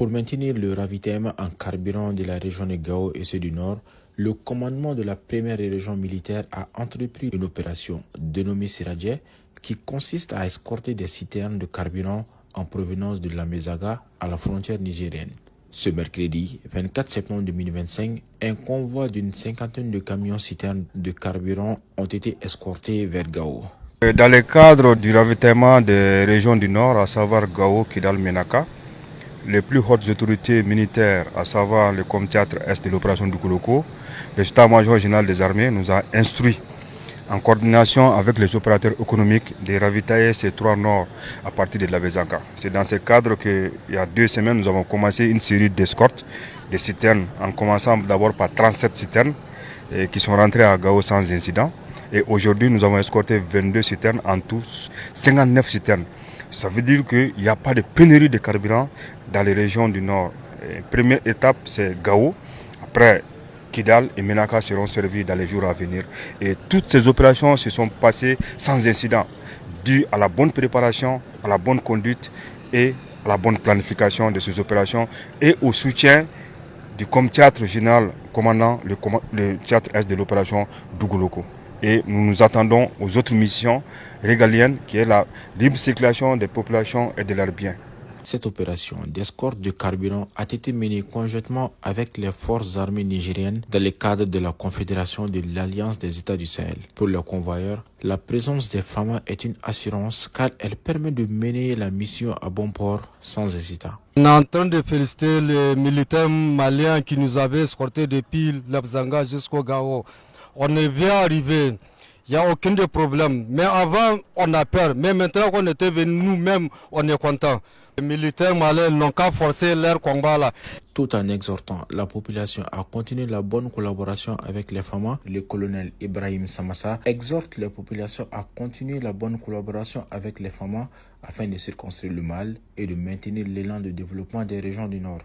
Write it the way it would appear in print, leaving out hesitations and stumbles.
Pour maintenir le ravitaillement en carburant de la région de Gao et ceux du Nord, le commandement de la première région militaire a entrepris une opération dénommée Siradje qui consiste à escorter des citernes de carburant en provenance de la Mezaga à la frontière nigérienne. Ce mercredi 24 septembre 2025, un convoi d'une cinquantaine de camions-citernes de carburant ont été escortés vers Gao. Dans le cadre du ravitaillement des régions du Nord, à savoir Gao, Kidal, Menaka, les plus hautes autorités militaires, à savoir le Comthéâtre Est de l'opération Doukouloko, le État-major général des armées nous a instruit, en coordination avec les opérateurs économiques, de ravitailler ces trois Nords à partir de la Mezaga. C'est dans ce cadre qu'il y a 2 semaines, nous avons commencé une série d'escortes, de citernes, en commençant d'abord par 37 citernes qui sont rentrées à Gao sans incident. Et aujourd'hui, nous avons escorté 22 citernes, en tout 59 citernes. Ça veut dire qu'il n'y a pas de pénurie de carburant dans les régions du Nord. Première étape, c'est Gao. Après, Kidal et Menaka seront servis dans les jours à venir. Et toutes ces opérations se sont passées sans incident, dû à la bonne préparation, à la bonne conduite et à la bonne planification de ces opérations et au soutien du Comthéâtre général commandant le théâtre Est de l'opération Dougouloko. Et nous nous attendons aux autres missions régaliennes qui est la libre circulation des populations et de leurs biens. Cette opération d'escorte de carburant a été menée conjointement avec les forces armées nigériennes dans le cadre de la Confédération de l'Alliance des États du Sahel. Pour le convoyeur, la présence des FAMA est une assurance car elle permet de mener la mission à bon port sans hésitant. On est en train de féliciter les militaires maliens qui nous avaient escortés depuis l'Abzanga jusqu'au Gao. On est bien arrivé. Il n'y a aucun problème. Mais avant, on a peur. Mais maintenant qu'on était venus nous-mêmes, on est content. Les militaires maliens n'ont qu'à forcer leur combat là. Tout en exhortant la population à continuer la bonne collaboration avec les FAMA, le colonel Ibrahim Samassa exhorte les populations à continuer la bonne collaboration avec les FAMA afin de circonscrire le mal et de maintenir l'élan de développement des régions du Nord.